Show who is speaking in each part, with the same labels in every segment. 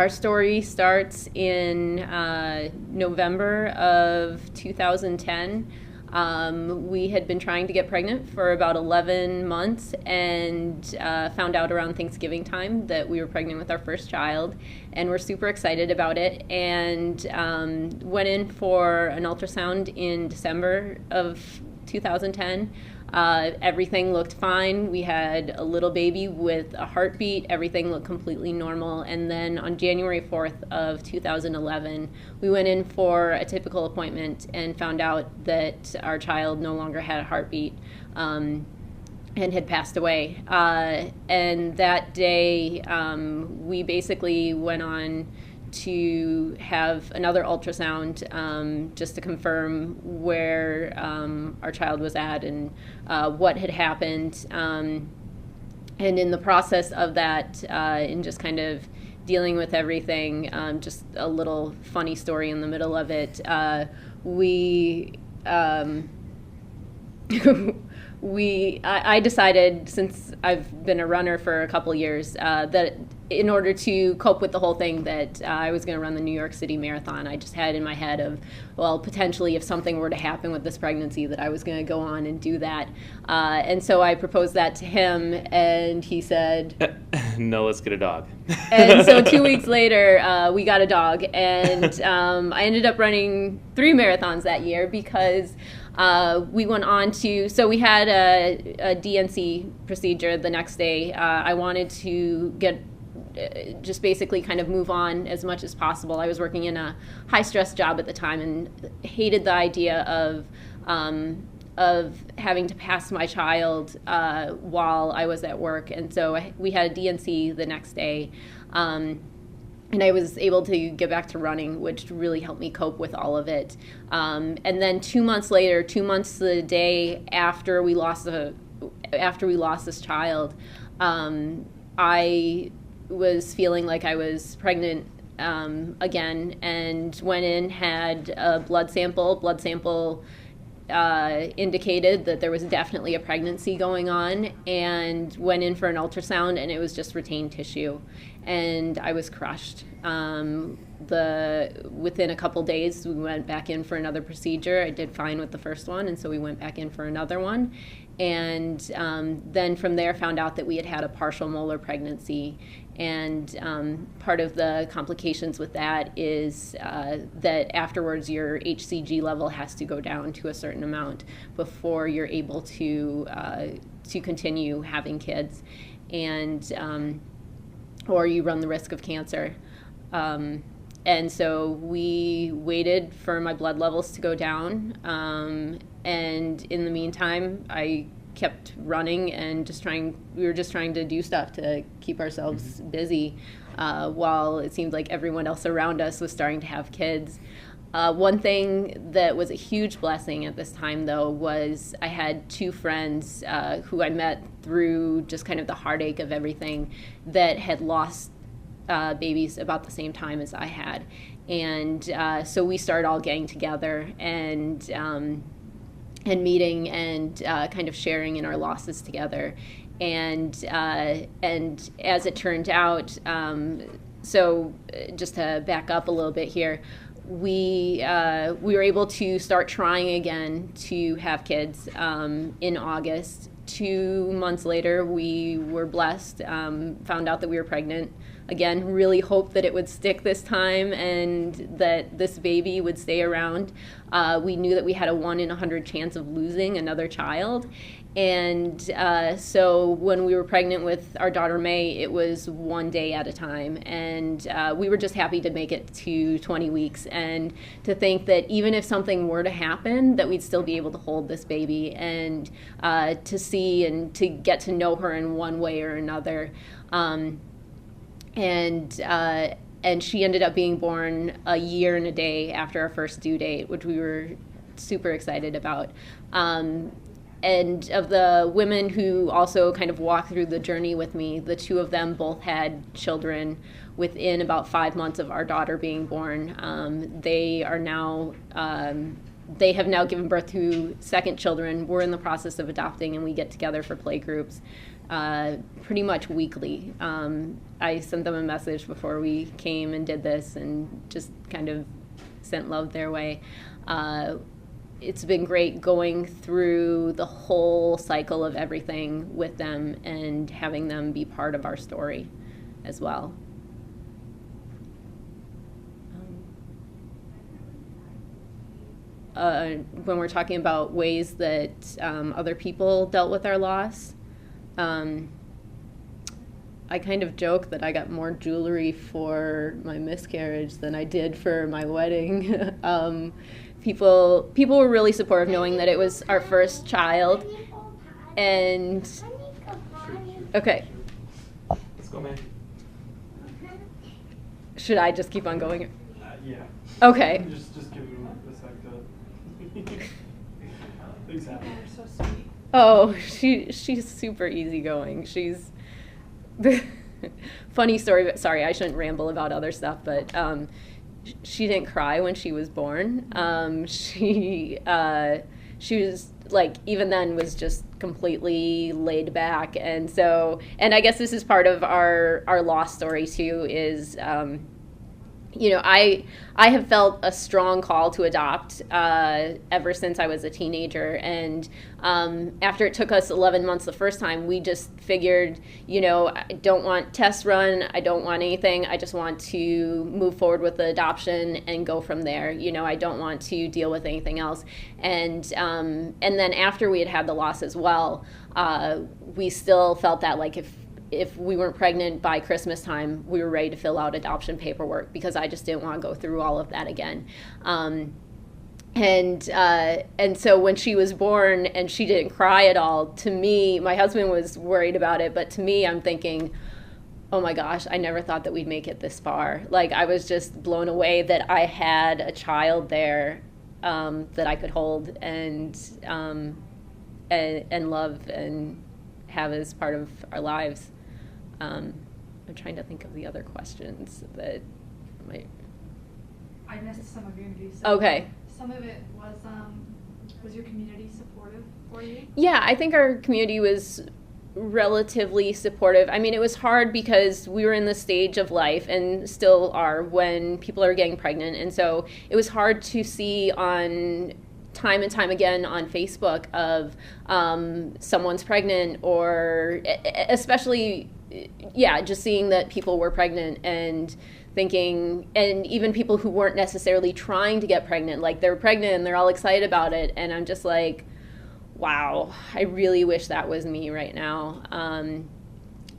Speaker 1: Our story starts in November of 2010. We had been trying to get pregnant for about 11 months and found out around Thanksgiving time that we were pregnant with our first child, and we're super excited about it, and went in for an ultrasound in December of 2010. Everything looked fine. We had a little baby with a heartbeat. Everything looked completely normal. And then on January 4th of 2011, we went in for a typical appointment and found out that our child no longer had a heartbeat and had passed away. And that day, we basically went on to have another ultrasound just to confirm where our child was at and what had happened. And in the process of that, in just kind of dealing with everything, just a little funny story in the middle of it, we I decided, since I've been a runner for a couple years, that in order to cope with the whole thing, that I was going to run the New York City Marathon. I just had in my head of, well, potentially if something were to happen with this pregnancy, that I was going to go on and do that. And so I proposed that to him, and he said,
Speaker 2: no, let's get a dog.
Speaker 1: And so 2 weeks later, we got a dog, and I ended up running 3 marathons that year because we went on to, so we had a DNC procedure the next day. I wanted to get, just basically kind of move on as much as possible. I was working in a high-stress job at the time and hated the idea of having to pass my child while I was at work. And so we had a DNC the next day. And I was able to get back to running, which really helped me cope with all of it. And then 2 months later, 2 months to the day after we lost this child, I was feeling like I was pregnant again, and went in, had a blood sample. Blood sample indicated that there was definitely a pregnancy going on, and went in for an ultrasound, and it was just retained tissue, and I was crushed. Within a couple days, we went back in for another procedure. I did fine with the first one, and so we went back in for another one, and then from there found out that we had a partial molar pregnancy. And part of the complications with that is that afterwards your HCG level has to go down to a certain amount before you're able to continue having kids, and or you run the risk of cancer. And so we waited for my blood levels to go down, and in the meantime, I kept running and we were just trying to do stuff to keep ourselves busy, while it seemed like everyone else around us was starting to have kids. One thing that was a huge blessing at this time, though, was I had 2 friends who I met through just kind of the heartache of everything, that had lost babies about the same time as I had. And so we started all getting together and meeting and kind of sharing in our losses together. And as it turned out, so just to back up a little bit here, we were able to start trying again to have kids in August. 2 months later, we were blessed, found out that we were pregnant. Again, really hoped that it would stick this time and that this baby would stay around. We knew that we had a 1 in 100 chance of losing another child. And so when we were pregnant with our daughter May, it was 1 day at a time. And we were just happy to make it to 20 weeks and to think that even if something were to happen, that we'd still be able to hold this baby and to see and to get to know her in one way or another. And she ended up being born a year and a day after our first due date, which we were super excited about. And of the women who also kind of walked through the journey with me, the 2 of them both had children within about 5 months of our daughter being born. They are now they have now given birth to second children. We're in the process of adopting, and we get together for play groups pretty much weekly. I sent them a message before we came and did this, and just kind of sent love their way. It's been great going through the whole cycle of everything with them and having them be part of our story as well. When we're talking about ways that other people dealt with our loss, I kind of joke that I got more jewelry for my miscarriage than I did for my wedding. People were really supportive, knowing that it was our first child. And okay,
Speaker 2: let's go, man.
Speaker 1: Should I just keep on going?
Speaker 2: Yeah.
Speaker 1: Okay.
Speaker 2: Just give him a sec to. Things happen.
Speaker 3: They're so sweet.
Speaker 1: Oh, she's super easygoing. She's funny story. But sorry, I shouldn't ramble about other stuff. But she didn't cry when she was born. She was like, even then, was just completely laid back. And so, and I guess this is part of our loss story too, is I have felt a strong call to adopt ever since I was a teenager. And after it took us 11 months the first time, we just figured, I don't want tests run. I don't want anything. I just want to move forward with the adoption and go from there. I don't want to deal with anything else. And then after we had the loss as well, we still felt that like if we weren't pregnant by Christmas time, we were ready to fill out adoption paperwork, because I just didn't want to go through all of that again. And so when she was born and she didn't cry at all, to me, my husband was worried about it, but to me, I'm thinking, oh my gosh, I never thought that we'd make it this far. Like, I was just blown away that I had a child there that I could hold and love and have as part of our lives. I'm trying to think of the other questions that might.
Speaker 3: I missed some of your interview. So
Speaker 1: Okay.
Speaker 3: Some of it was your community supportive for you?
Speaker 1: Yeah, I think our community was relatively supportive. I mean, it was hard because we were in the stage of life, and still are, when people are getting pregnant, and so it was hard to see on time and time again on Facebook of someone's pregnant, or especially, just seeing that people were pregnant and thinking, and even people who weren't necessarily trying to get pregnant, like they're pregnant and they're all excited about it, and I'm just like, wow, I really wish that was me right now.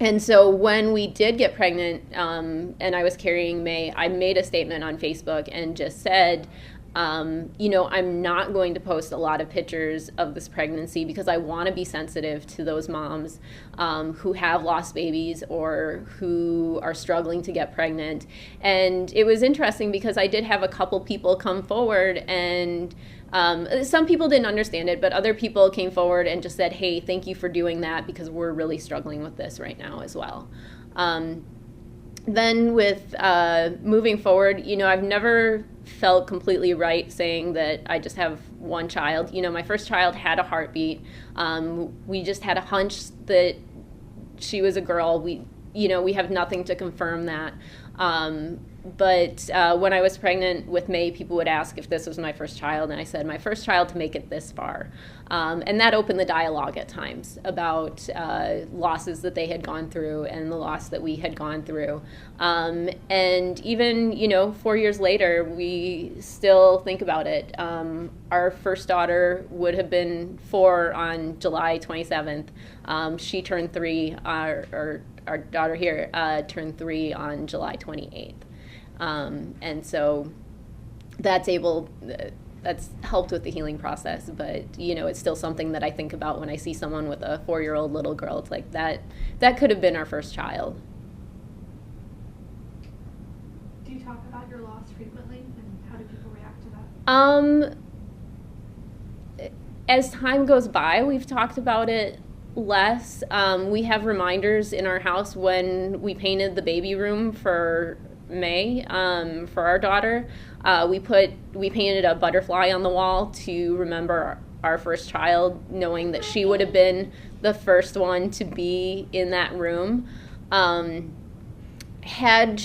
Speaker 1: And so when we did get pregnant, and I was carrying May, I made a statement on Facebook and just said, I'm not going to post a lot of pictures of this pregnancy, because I want to be sensitive to those moms who have lost babies or who are struggling to get pregnant. And it was interesting because I did have a couple people come forward, and some people didn't understand it, but other people came forward and just said, hey, thank you for doing that, because we're really struggling with this right now as well. Then with moving forward, I've never felt completely right saying that I just have one child. My first child had a heartbeat. We just had a hunch that she was a girl. We have nothing to confirm that. But when I was pregnant with May, people would ask if this was my first child, and I said, my first child to make it this far. And that opened the dialogue at times about losses that they had gone through and the loss that we had gone through. And even, 4 years later, we still think about it. Our first daughter would have been 4 on July 27th. She turned 3, our daughter here turned 3 on July 28th. And so that's helped with the healing process, but it's still something that I think about when I see someone with a 4-year-old little girl. It's like that could have been our first child.
Speaker 3: Do you talk about your loss frequently, and how do people react to that?
Speaker 1: As time goes by, we've talked about it less. We have reminders in our house when we painted the baby room for May for our daughter. We painted a butterfly on the wall to remember our first child, knowing that she would have been the first one to be in that room. Had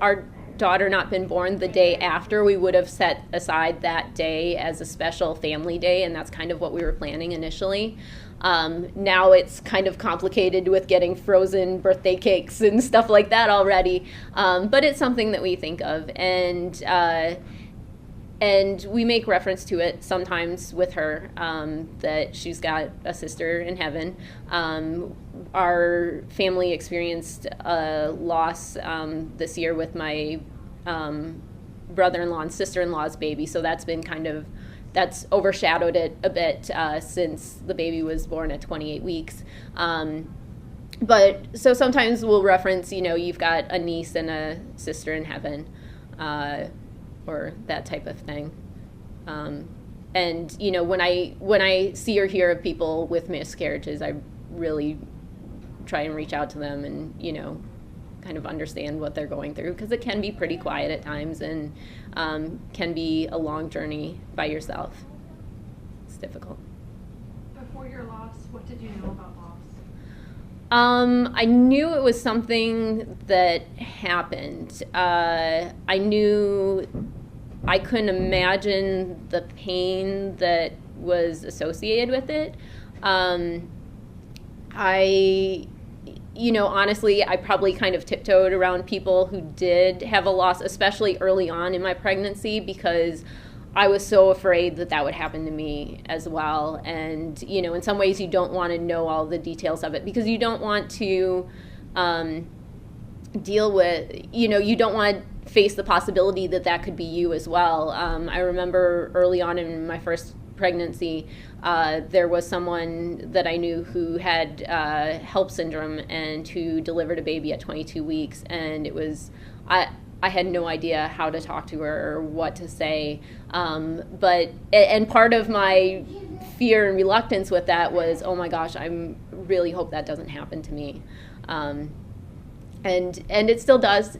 Speaker 1: our daughter not been born the day after, we would have set aside that day as a special family day, and that's kind of what we were planning initially. Now it's kind of complicated with getting frozen birthday cakes and stuff like that already, but it's something that we think of, and we make reference to it sometimes with her, that she's got a sister in heaven. Our family experienced a loss this year with my brother-in-law and sister-in-law's baby, so that's overshadowed it a bit since the baby was born at 28 weeks. But so sometimes we'll reference, you've got a niece and a sister in heaven, or that type of thing. And when I see or hear of people with miscarriages, I really try and reach out to them and kind of understand what they're going through, because it can be pretty quiet at times and can be a long journey by yourself. It's difficult.
Speaker 3: Before your loss, what did you know about loss?
Speaker 1: I knew it was something that happened. I knew I couldn't imagine the pain that was associated with it. Honestly, I probably kind of tiptoed around people who did have a loss, especially early on in my pregnancy, because I was so afraid that would happen to me as well. And, in some ways you don't want to know all the details of it, because you don't want to deal with, you don't want to face the possibility that could be you as well. I remember early on in my first pregnancy, there was someone that I knew who had HELLP syndrome and who delivered a baby at 22 weeks, and it was, I had no idea how to talk to her or what to say, and part of my fear and reluctance with that was, oh my gosh, I really hope that doesn't happen to me, and it still does.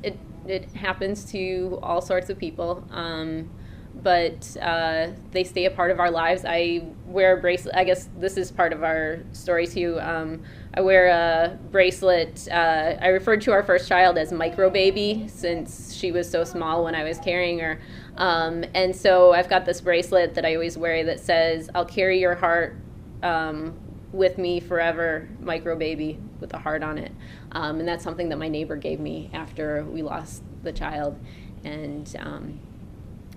Speaker 1: It happens to all sorts of people. But they stay a part of our lives. I wear a bracelet. I guess this is part of our story too. I wear a bracelet. I referred to our first child as micro baby since she was so small when I was carrying her. And so I've got this bracelet that I always wear that says, "I'll carry your heart with me forever, micro baby," with a heart on it. And that's something that my neighbor gave me after we lost the child.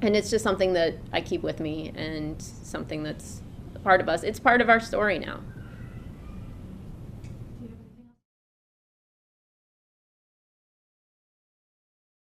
Speaker 1: And it's just something that I keep with me, and something that's a part of us. It's part of our story now.